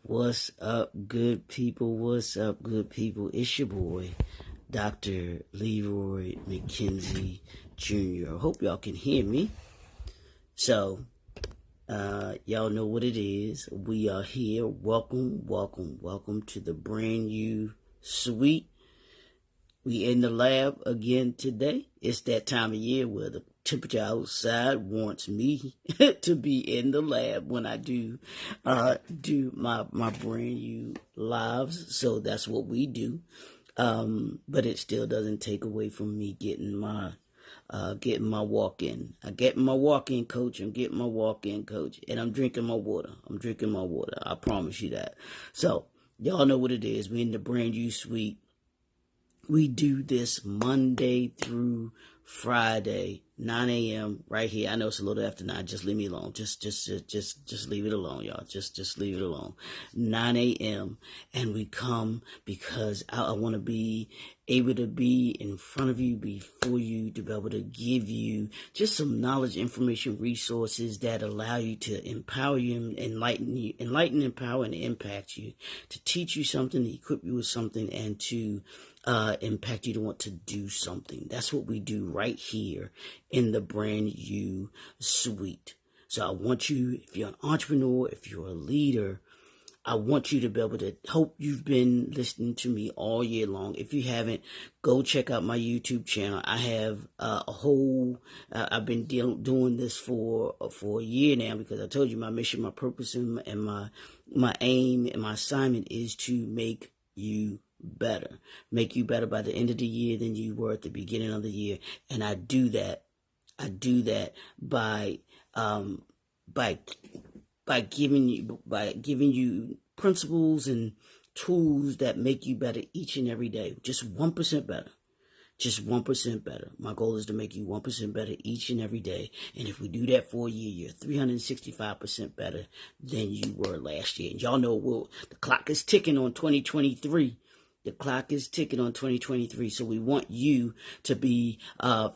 What's up, good people? What's up, good people? It's your boy, Dr. Leroy McKenzie Jr. I hope y'all can hear me. So, y'all know what it is. We are here. Welcome to the brand new suite. We in the lab again today. It's that time of year where the temperature outside wants me to be in the lab when I do my brand new lives. So that's what we do. But it still doesn't take away from me getting my walk-in. I get my walk-in coach. I'm getting my walk-in coach, and I'm drinking my water. I promise you that. So y'all know what it is. We in the brand new suite. We do this Monday through Friday, 9 a.m. right here. I know it's a little after 9. Just leave me alone. Just leave it alone, y'all. Just leave it alone. 9 a.m. And we come because I want to be able to be in front of you, before you, to be able to give you just some knowledge, information, resources that allow you to empower you, enlighten, empower, and impact you, to teach you something, to equip you with something, and to impact you to want to do something. That's what we do right here in the brand new suite. So I want you, if you're an entrepreneur, if you're a leader, I want you to be able to, hope you've been listening to me all year long. If you haven't, go check out my YouTube channel. I have I've been doing this for a year now, because I told you my mission, my purpose, and my aim and my assignment is to make you better. Make you better by the end of the year than you were at the beginning of the year. And I do that by giving you principles and tools that make you better each and every day. Just 1% better. Just 1% better. My goal is to make you 1% better each and every day. And if we do that for a year, you're 365% better than you were last year. And y'all know the clock is ticking on 2023. The clock is ticking on 2023, so we want you to be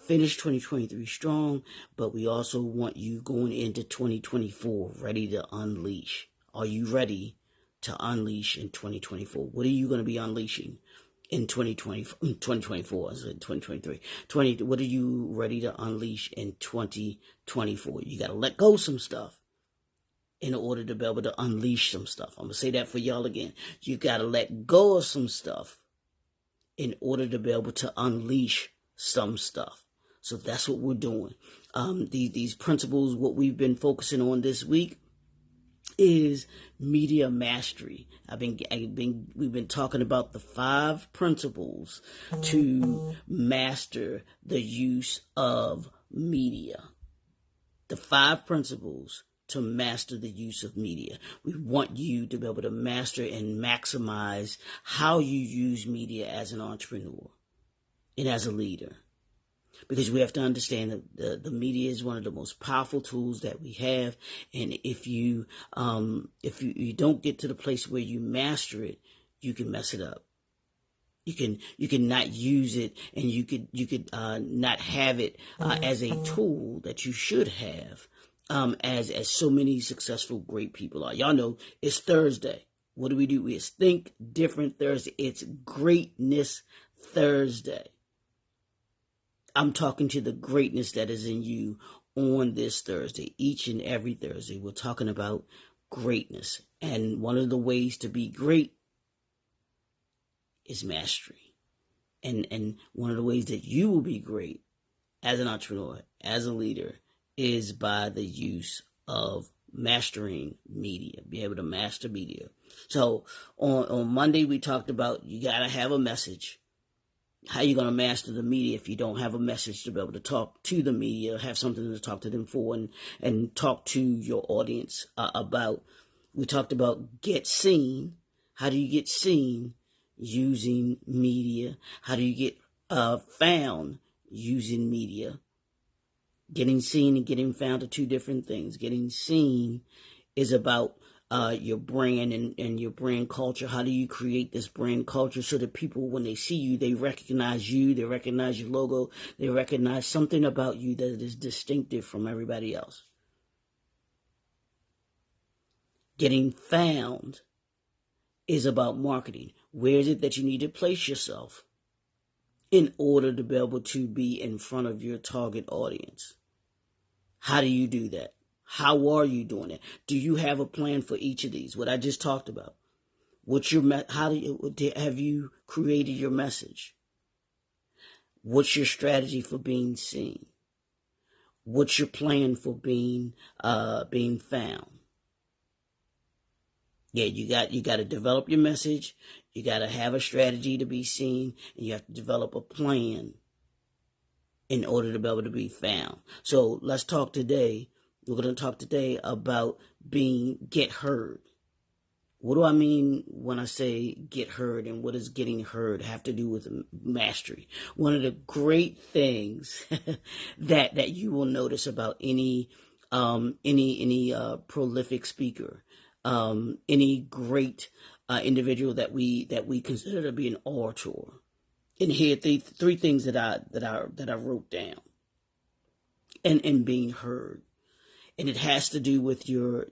finished 2023 strong, but we also want you going into 2024 ready to unleash. Are you ready to unleash in 2024? What are you going to be unleashing in 2024? I said 2023. What are you ready to unleash in 2024? You got to let go of some stuff in order to be able to unleash some stuff. I'm going to say that for y'all again. You got to let go of some stuff in order to be able to unleash some stuff. So that's what we're doing. These principles, what we've been focusing on this week is media mastery. We've been talking about the 5 principles to master the use of media. The 5 principles to master the use of media. We want you to be able to master and maximize how you use media as an entrepreneur and as a leader. Because we have to understand that the media is one of the most powerful tools that we have. And if you don't get to the place where you master it, you can mess it up. You can not use it, and you could not have it as a tool that you should have. As so many successful, great people are. Y'all know it's Thursday. What do? It's Think Different Thursday. It's Greatness Thursday. I'm talking to the greatness that is in you on this Thursday. Each and every Thursday, we're talking about greatness. And one of the ways to be great is mastery. And one of the ways that you will be great as an entrepreneur, as a leader, is by the use of mastering media, be able to master media. So on Monday, we talked about you got to have a message. How are you going to master the media if you don't have a message to be able to talk to the media, have something to talk to them for, and talk to your audience about? We talked about get seen. How do you get seen? Using media. How do you get found? Using media. Getting seen and getting found are 2 different things. Getting seen is about your brand and your brand culture. How do you create this brand culture so that people, when they see you, they recognize your logo, they recognize something about you that is distinctive from everybody else. Getting found is about marketing. Where is it that you need to place yourself in order to be able to be in front of your target audience? How do you do that? How are you doing it? Do you have a plan for each of these? What I just talked about. Have you created your message? What's your strategy for being seen? What's your plan for being found? Yeah, you got to develop your message. You got to have a strategy to be seen, and you have to develop a plan in order to be able to be found. So let's talk today. We're going to talk today about get heard. What do I mean when I say get heard, and what does getting heard have to do with mastery? One of the great things that you will notice about any prolific speaker, any great individual that we consider to be an orator. And here three things that I wrote down. And being heard. And it has to do with your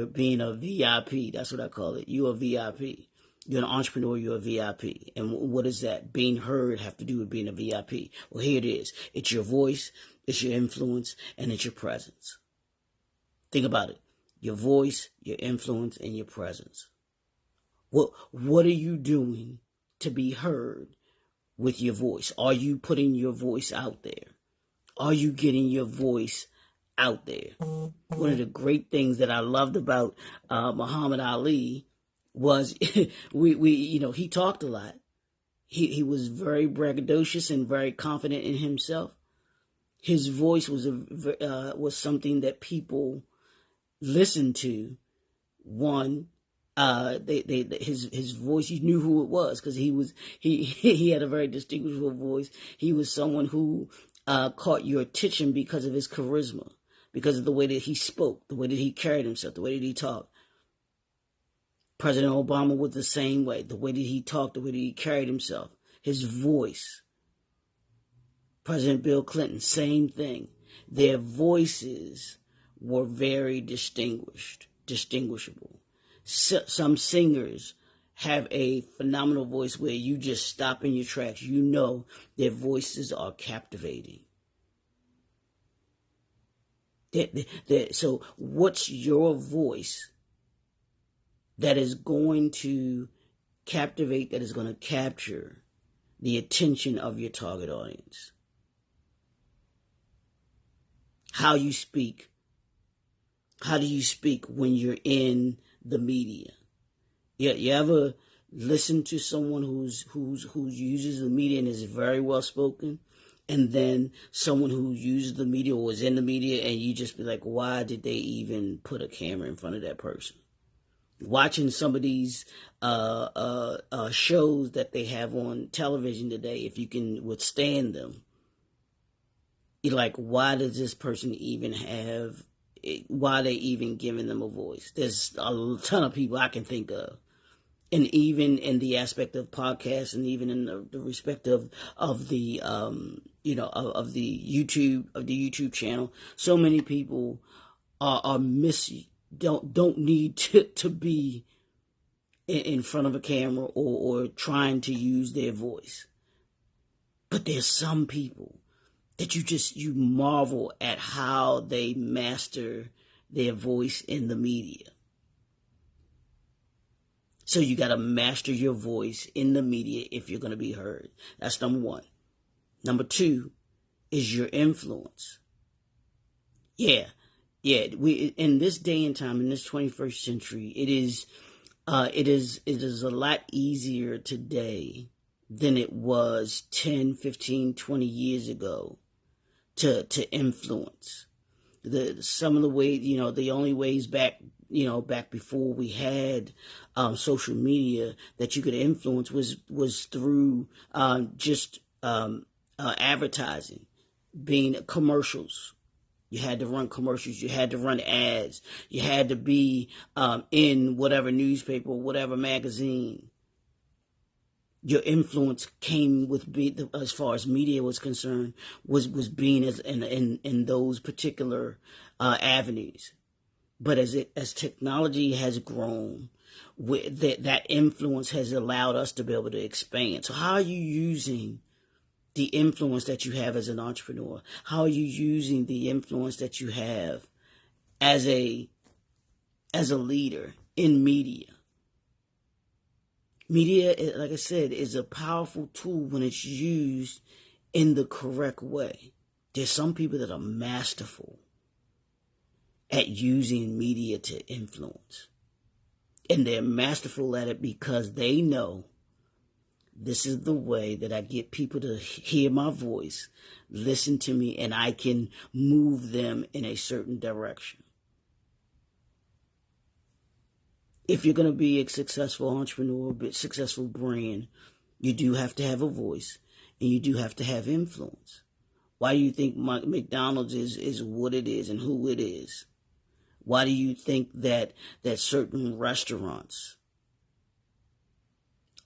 being a VIP. That's what I call it. You're a VIP. You're an entrepreneur. You're a VIP. And what does that being heard have to do with being a VIP? Well, here it is. It's your voice, it's your influence, and it's your presence. Think about it. Your voice, your influence, and your presence. What are you doing to be heard with your voice? Are you putting your voice out there? Are you getting your voice out there? One of the great things that I loved about Muhammad Ali was he talked a lot. He was very braggadocious and very confident in himself. His voice was something that people listened to. One, his voice, you knew who it was because he had a very distinguishable voice. He was someone who caught your attention because of his charisma, because of the way that he spoke, the way that he carried himself, the way that he talked. President Obama was the same way, the way that he talked, the way that he carried himself, his voice. President Bill Clinton, same thing. Their voices were very distinguishable. Some singers have a phenomenal voice where you just stop in your tracks. You know their voices are captivating. So what's your voice that is going to captivate, that is going to capture the attention of your target audience? How you speak. How do you speak when you're in the media? You ever listen to someone who uses the media and is very well spoken, and then someone who uses the media or is in the media, and you just be like, why did they even put a camera in front of that person? Watching some of these shows that they have on television today, if you can withstand them, you're like, why does this person even have? Why are they even giving them a voice? There's a ton of people I can think of. And even in the aspect of podcasts, and even in the respect of the YouTube channel, so many people don't need to be in front of a camera or trying to use their voice. But there's some people that you marvel at how they master their voice in the media. So you got to master your voice in the media if you're going to be heard. That's number one. Number two is your influence. Yeah. We in this day and time, in this 21st century, it is a lot easier today than it was 10, 15, 20 years ago to influence. Some of the ways, the only ways back before we had social media that you could influence was through advertising, being commercials. You had to run commercials. You had to run ads. You had to be in whatever newspaper, whatever magazine. Your influence came with as far as media was concerned, was being in those particular avenues. But as technology has grown, that influence has allowed us to be able to expand. So how are you using the influence that you have as an entrepreneur? How are you using the influence that you have as a leader in media? Media, like I said, is a powerful tool when it's used in the correct way. There's some people that are masterful at using media to influence. And they're masterful at it because they know this is the way that I get people to hear my voice, listen to me, and I can move them in a certain direction. If you're going to be a successful entrepreneur, a successful brand, you do have to have a voice and you do have to have influence. Why do you think McDonald's is what it is and who it is? Why do you think that certain restaurants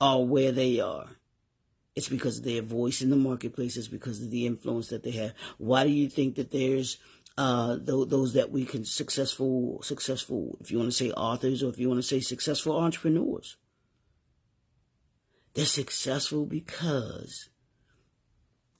are where they are? It's because of their voice in the marketplace. It's because of the influence that they have. Why do you think that there's those that we can successful, if you want to say authors or if you want to say successful entrepreneurs? They're successful because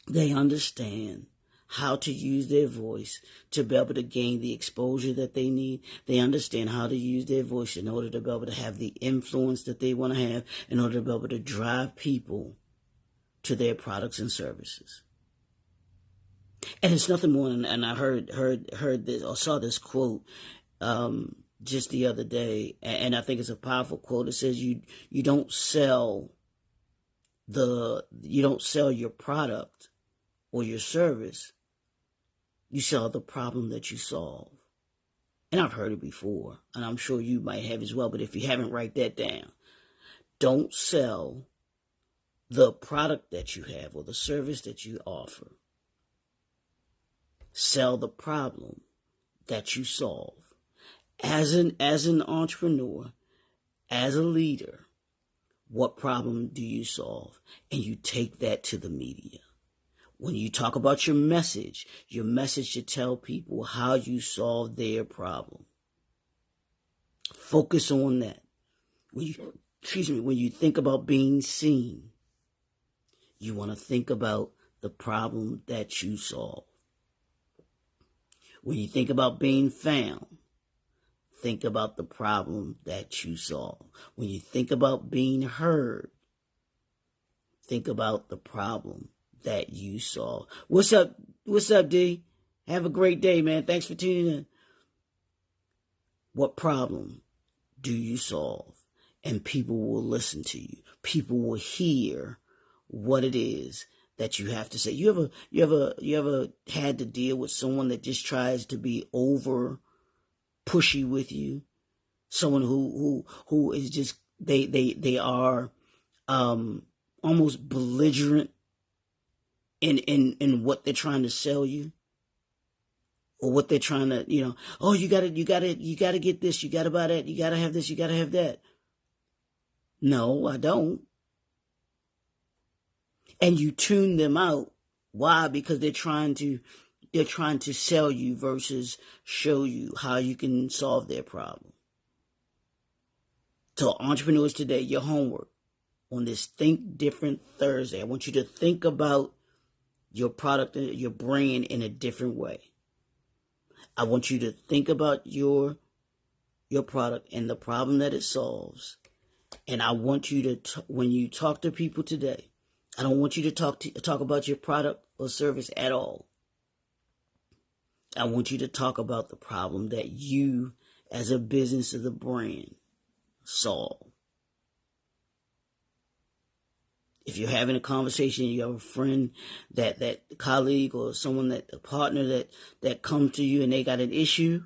they understand how to use their voice to be able to gain the exposure that they need. They understand how to use their voice in order to be able to have the influence that they want to have, in order to be able to drive people to their products and services. And it's nothing more than, and I heard this or saw this quote just the other day, and I think it's a powerful quote. It says you don't sell your product or your service, you sell the problem that you solve. And I've heard it before, and I'm sure you might have as well, but if you haven't, write that down. Don't sell the product that you have or the service that you offer. Sell the problem that you solve. As an entrepreneur, as a leader, what problem do you solve? And you take that to the media. When you talk about your message should tell people how you solve their problem. Focus on that. When you think about being seen, you want to think about the problem that you solve. When you think about being found, think about the problem that you solve. When you think about being heard, think about the problem that you solve. What's up, D? Have a great day, man. Thanks for tuning in. What problem do you solve? And people will listen to you. People will hear what it is that you have to say. You ever had to deal with someone that just tries to be over pushy with you? Someone who is just they are almost belligerent in what they're trying to sell you, or what they're trying to, you gotta get this, you gotta buy that, you gotta have this, you gotta have that. No, I don't. And you tune them out. Why? Because they're trying to sell you versus show you how you can solve their problem. So entrepreneurs today, your homework on this Think Different Thursday, I want you to think about your product and your brand in a different way. I want you to think about your product and the problem that it solves. And I want you to, when you talk to people today, I don't want you to talk about your product or service at all. I want you to talk about the problem that you, as a business or the brand, solve. If you're having a conversation, you have a friend, that colleague or someone, a partner that comes to you and they got an issue,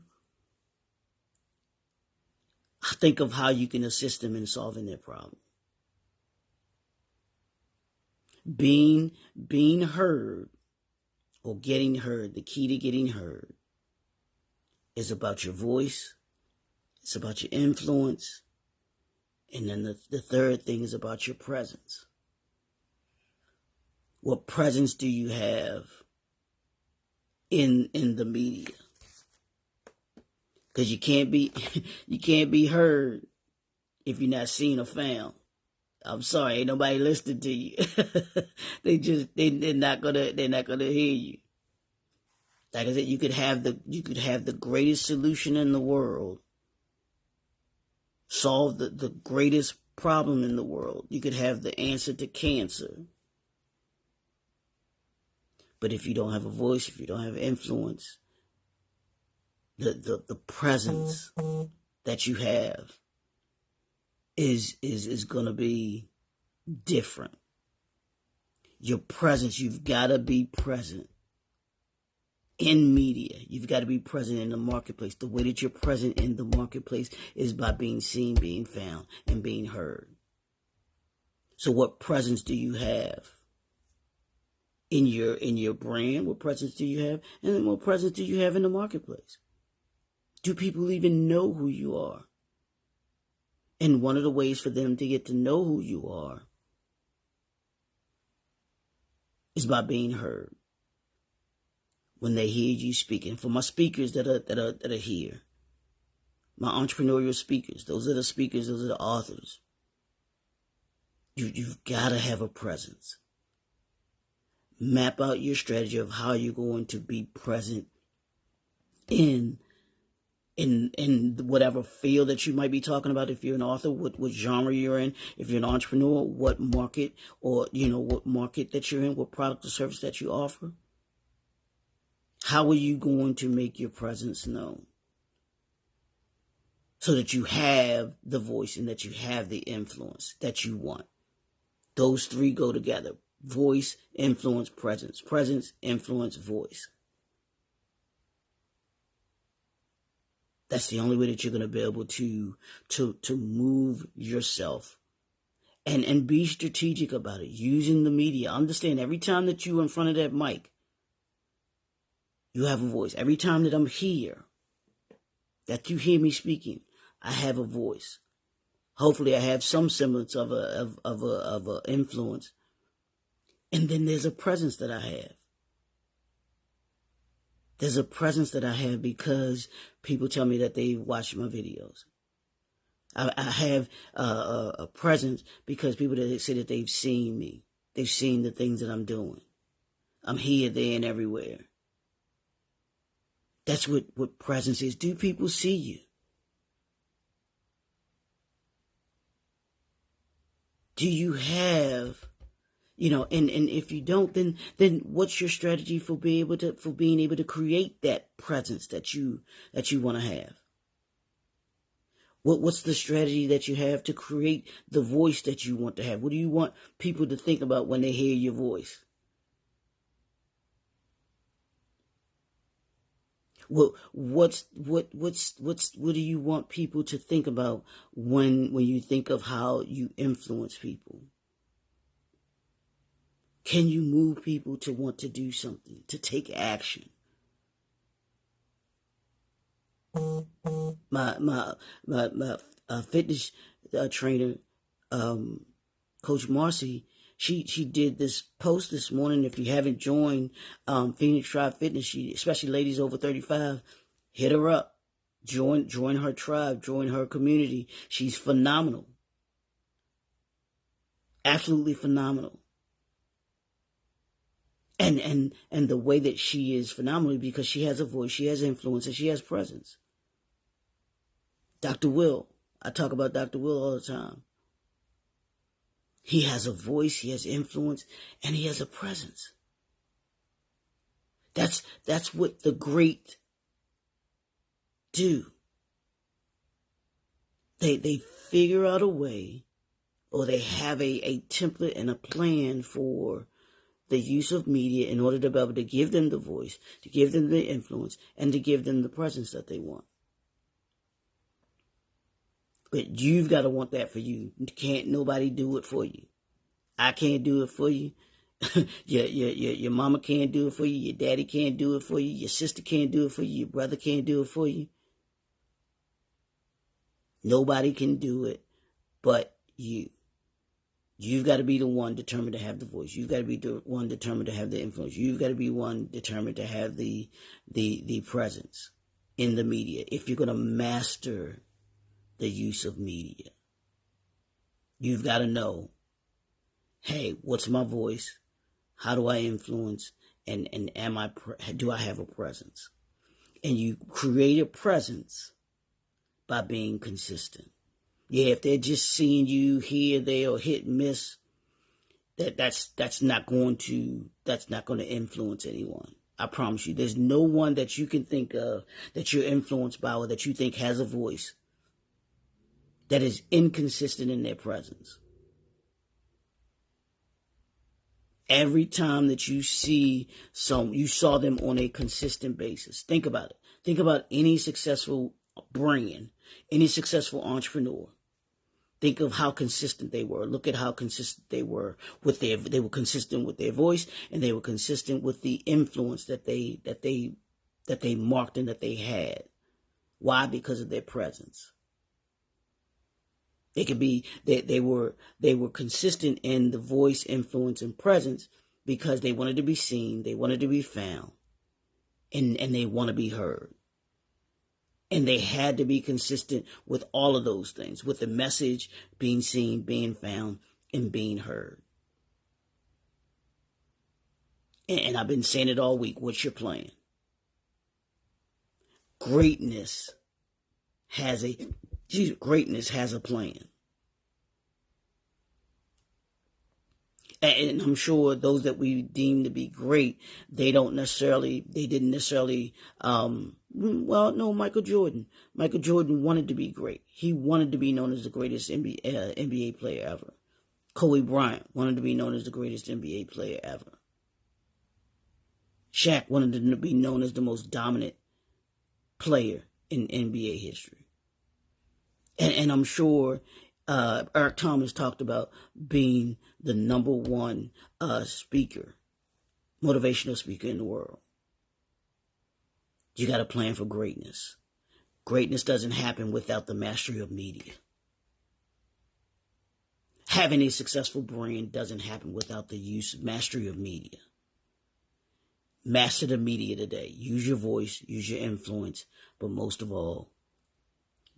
think of how you can assist them in solving their problem. Being heard or getting heard, the key to getting heard is about your voice. It's about your influence. And then the third thing is about your presence. What presence do you have in the media? Because you can't be you can't be heard if you're not seen or found. I'm sorry, ain't nobody listening to you. they're not gonna hear you. Like I said, you could have the greatest solution in the world, solve the greatest problem in the world. You could have the answer to cancer. But if you don't have a voice, if you don't have influence, the presence that you have is gonna be different. Your presence, you've gotta be present in media. You've got to be present in the marketplace. The way that you're present in the marketplace is by being seen, being found, and being heard. So what presence do you have in your brand? What presence do you have? And then what presence do you have in the marketplace? Do people even know who you are? And one of the ways for them to get to know who you are is by being heard. When they hear you speaking. For my speakers that are here, my entrepreneurial speakers, those are the speakers, those are the authors. You've got to have a presence. Map out your strategy of how you're going to be present in whatever field that you might be talking about. If you're an author, what genre you're in. If you're an entrepreneur, what market or what market that you're in, what product or service that you offer. How are you going to make your presence known? So that you have the voice and that you have the influence that you want. Those three go together. Voice, influence, presence. Presence, influence, voice. That's the only way that you're going to be able to move yourself. And be strategic about it. Using the media. Understand every time that you're in front of that mic, you have a voice. Every time that I'm here, that you hear me speaking, I have a voice. Hopefully, I have some semblance of a influence. And then there's a presence that I have. There's a presence that I have because people tell me that they watch my videos. I have a presence because people that say that they've seen me. They've seen the things that I'm doing. I'm here, there, and everywhere. That's what presence is. Do people see you? Do you have, and if you don't, then what's your strategy for being able to create that presence that you want to have? What's the strategy that you have to create the voice that you want to have? What do you want people to think about when they hear your voice? What do you want people to think about when you think of how you influence people? Can you move people to want to do something, to take action? My fitness trainer, Coach Marcy, she did this post this morning. If you haven't joined Phoenix Tribe Fitness, especially ladies over 35, hit her up. Join her tribe. Join her community. She's phenomenal. Absolutely phenomenal. And the way that she is phenomenal because she has a voice, she has influence, and she has presence. Dr. Will, I talk about Dr. Will all the time. He has a voice, he has influence, and he has a presence. That's what the great do. They figure out a way, or they have a template and a plan for the use of media in order to be able to give them the voice, to give them the influence, and to give them the presence that they want. But you've got to want that for you. Can't nobody do it for you. I can't do it for you. your mama can't do it for you. Your daddy can't do it for you. Your sister can't do it for you. Your brother can't do it for you. Nobody can do it but you. You've got to be the one determined to have the voice. You've got to be the one determined to have the influence. You've got to be one determined to have the presence. in the media, if you're going to master the use of media, you've got to know, hey, what's my voice? How do I influence? And do I have a presence? And you create a presence by being consistent. Yeah, if they're just seeing you here, there, or hit and miss, that's not going to influence anyone. I promise you, there's no one that you can think of that you're influenced by or that you think has a voice that is inconsistent in their presence. Every time that you saw them on a consistent basis. Think about it. Think about any successful brand, any successful entrepreneur. Think of how consistent they were. Look at how consistent they were they were consistent with their voice, and they were consistent with the influence that they marked and that they had. Why? Because of their presence. It could be that they were consistent in the voice, influence, and presence because they wanted to be seen, they wanted to be found, and they want to be heard. And they had to be consistent with all of those things, with the message, being seen, being found, and being heard. And I've been saying it all week. What's your plan? Greatness has a plan. And I'm sure those that we deem to be great, Michael Jordan. Michael Jordan wanted to be great. He wanted to be known as the greatest NBA player ever. Kobe Bryant wanted to be known as the greatest NBA player ever. Shaq wanted to be known as the most dominant player in NBA history. And I'm sure Eric Thomas talked about being the number one motivational speaker in the world. You got to plan for greatness. Greatness doesn't happen without the mastery of media. Having a successful brand doesn't happen without the mastery of media. Master the media today. Use your voice, use your influence, but most of all,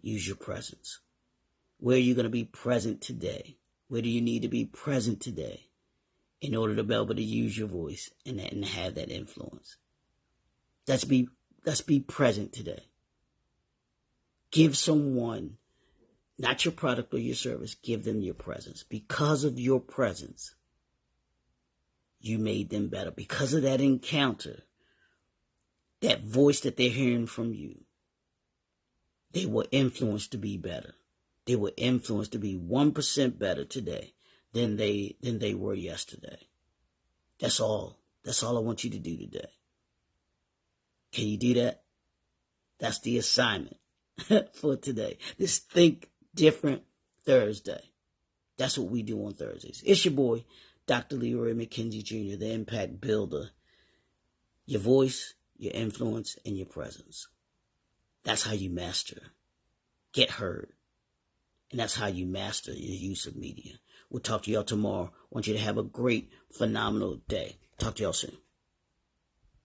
use your presence. Where are you going to be present today? Where do you need to be present today in order to be able to use your voice and have that influence? Let's be present today. Give someone, not your product or your service, give them your presence. Because of your presence, you made them better. Because of that encounter, that voice that they're hearing from you, they were influenced to be better. They were influenced to be 1% better today than they were yesterday. That's all. That's all I want you to do today. Can you do that? That's the assignment for today. This Think Different Thursday. That's what we do on Thursdays. It's your boy, Dr. Leroy McKenzie Jr., the Impact Builder. Your voice, your influence, and your presence. That's how you master. Get heard. And that's how you master your use of media. We'll talk to y'all tomorrow. I want you to have a great, phenomenal day. Talk to y'all soon.